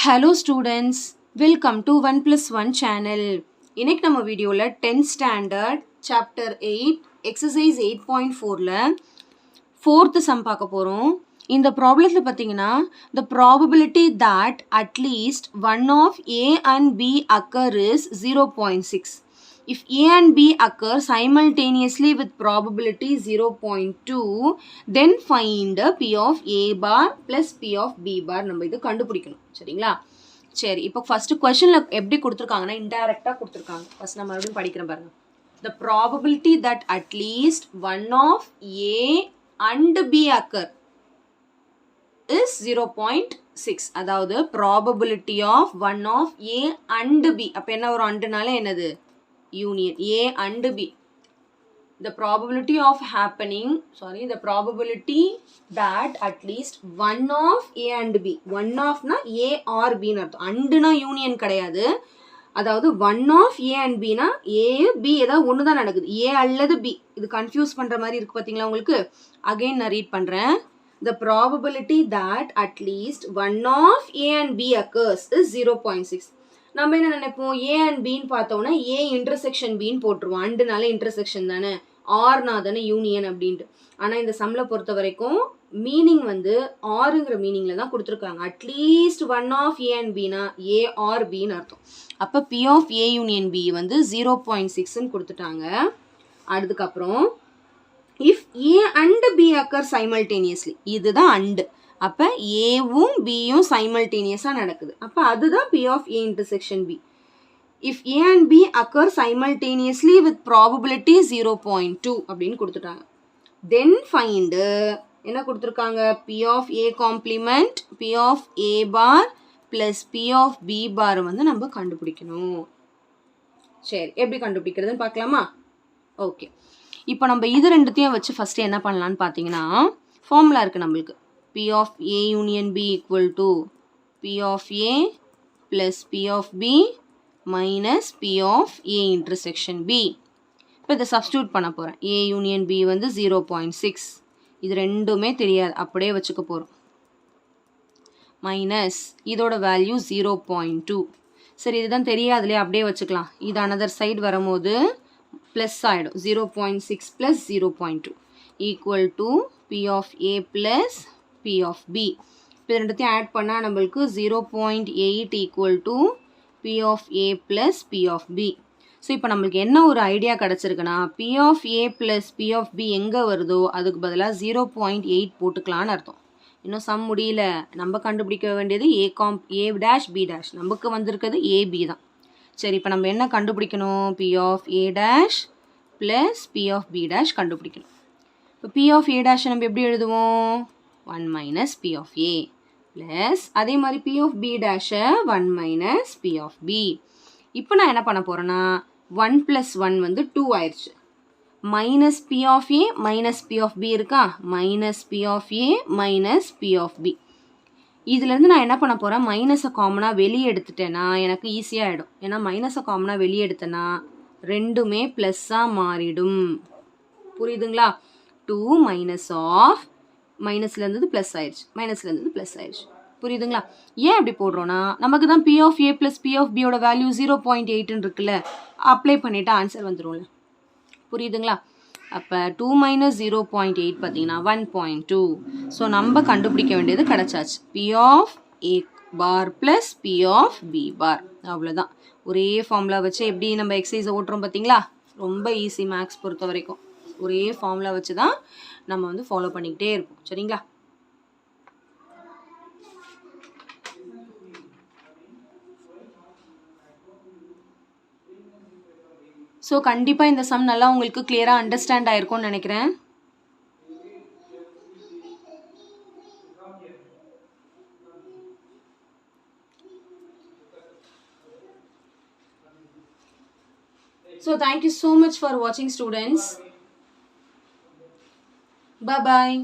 Hello students, welcome to 1 plus 1 channel. இன்னைக்கு நம்ம வீடியோல 10th standard chapter 8 exercise 8.4ல 4th sum பார்க்க போறோம். இந்த ப்ராப்ளத்துல பாத்தீங்கன்னா the probability that at least one of A and B occur is 0.6. If A and B occur simultaneously with probability 0.2, then find P of A bar plus P of B bar நம்ம இது கண்டுபிடிக்கணும். சரிங்களா? சரி, இப்போ first क्वेश्चनல எப்படி கொடுத்திருக்காங்கன்னா இன்டைரக்ட்டா கொடுத்திருக்காங்க. First நம்ம மறுபடியும் படிக்கிறேன் பாருங்க. The probability that at least one of A and B occur is 0.6. அதாவது probability of one of A and B. அப்ப என்ன ஒரு அண்டுனால என்னது? Union A and B. The probability of the probability that at least one of A and B. One of na A or B னு அர்த்தம். அண்டுனா union கிடையாது. அதாவது one of A and B னா A B ஏதாவது ஒன்று தான் நடக்குது. A அல்லது B. இது கன்ஃபியூஸ் பண்ற மாதிரி இருக்கு பாத்தீங்களா உங்களுக்கு? அகைன் நான் ரீட் பண்றேன். The probability that at least one of A and B occurs is 0.6. நம்ம என்ன நினைப்போம்? A and B ன்னு பார்த்தோம்னா A intersection B ன்னு போட்டுருவோம். அண்டுனால இன்டர்செக்ஷன் தானே, ஆர்னா தானே யூனியன் அப்படின்ட்டு. ஆனா இந்த சம்ல பொறுத்த வரைக்கும் மீனிங் வந்து ஆருங்கிற மீனிங்ல தான் கொடுத்துருக்காங்க. At least one of A and பினா ஏ ஆர் பின்னு அர்த்தம். அப்ப P of A union B வந்து 0.6ன்னு கொடுத்துட்டாங்க. அதுக்கப்புறம் if A and B occur simultaneously, இதுதான் அண்டு. அப்ப ஏவும் பியும் சைமல்டேனியஸா நடக்குது. அப்ப அதுதான் P of A intersection B. If A and B occur simultaneously with probability 0.2 அப்படின்னு கொடுத்துட்டாங்க. Then find என்ன கொடுத்துருக்காங்க? P of A complement P of A bar plus P of B bar வந்து நம்ம கண்டுபிடிக்கணும். சரி, எப்படி கண்டுபிடிக்கிறதுன்னு பார்க்கலாமா? ஓகே, இப்போ நம்ம இது ரெண்டுத்தையும் வச்சு ஃபர்ஸ்ட் என்ன பண்ணலான்னு பார்த்தீங்கன்னா ஃபார்முலா இருக்கு நம்மளுக்கு. P of A union B equal to P of A plus P of B minus P of A intersection B. இப்போ இதை சப்ஸ்டியூட் பண்ண போகிறேன். A union B வந்து 0.6. இது ரெண்டுமே தெரியாது, அப்படியே வச்சுக்க போகிறோம். மைனஸ் இதோட வேல்யூ 0.2. சரி, இதுதான் தெரியாதுலையே, அப்படியே வச்சுக்கலாம். இது அனதர் சைடு வரும்போது ப்ளஸ் ஆகிடும். 0.6 plus 0.2 equal to P of A plus P of B. இப்போ இது ரெண்டுத்தையும் ஆட் பண்ணால் நம்மளுக்கு 0.8 equal to P of A plus P of B. So இப்போ நம்மளுக்கு என்ன ஒரு idea கிடச்சிருக்குன்னா P of A plus P of B எங்கே வருதோ அதுக்கு பதிலாக 0.8 போட்டுக்கலான்னு அர்த்தம். இன்னும் சம் முடியல, நம்ம கண்டுபிடிக்க வேண்டியது A dash B dash. நமக்கு வந்திருக்கிறது AB தான். சரி, இப்போ நம்ம என்ன கண்டுபிடிக்கணும்? P of A dash plus P of B dash கண்டுபிடிக்கணும். இப்போ P of A dash நம்ம எப்படி எழுதுவோம்? 1 minus P of A. Plus அதே மாதிரி P of B dash 1 minus P of B. இப்போ நான் என்ன பண்ண போறேன்னா 1 plus 1 வந்து 2 ஆயிடுச்சு. Minus P of A minus P of B இருக்கா? Minus P of A minus P of B. இதுலேருந்து நான் என்ன பண்ண போறேன்? மைனஸை காமனாக வெளியே எடுத்துட்டேன்னா எனக்கு ஈஸியாக ஆகிடும். ஏன்னா மைனஸை காமனாக வெளியே எடுத்தேன்னா ரெண்டுமே ப்ளஸ்ஸாக மாறிடும். புரியுதுங்களா? 2 மைனஸ் ஆஃப் மைனஸ்ல இருந்தது ப்ளஸ் ஆயிடுச்சு, மைனஸ்ல இருந்தது ப்ளஸ் ஆயிடுச்சு. புரியுதுங்களா? ஏன் அப்படி போடுறோன்னா நமக்கு தான் P of A plus P of B யோட வேல்யூ 0.8 இருக்குல்ல, அப்ளை பண்ணிட்டா ஆன்சர் வந்துடும்ல. புரியுதுங்களா? அப்போ 2 மைனஸ் 0.8 பார்த்தீங்கன்னா 1.2. ஸோ நம்ம கண்டுபிடிக்க வேண்டியது கிடைச்சாச்சு. P of A bar plus P of B bar. அவ்வளோதான். ஒரே ஃபார்முலா வச்சு எப்படி நம்ம எக்ஸசைஸை ஓட்டுறோம் பார்த்தீங்களா? ரொம்ப ஈஸி மேக்ஸ் பொறுத்த வரைக்கும். ஒரே ஃபார்முலா வச்சு தான் நம்ம வந்து ஃபாலோ பண்ணிக்கிட்டே இருப்போம். சரிங்களா? ஸோ கண்டிப்பாக இந்த சம் நல்லா உங்களுக்கு கிளியராக அண்டர்ஸ்டாண்ட் ஆயிருக்கும்னு நினைக்கிறேன். So thank you so much for watching students. Bye bye.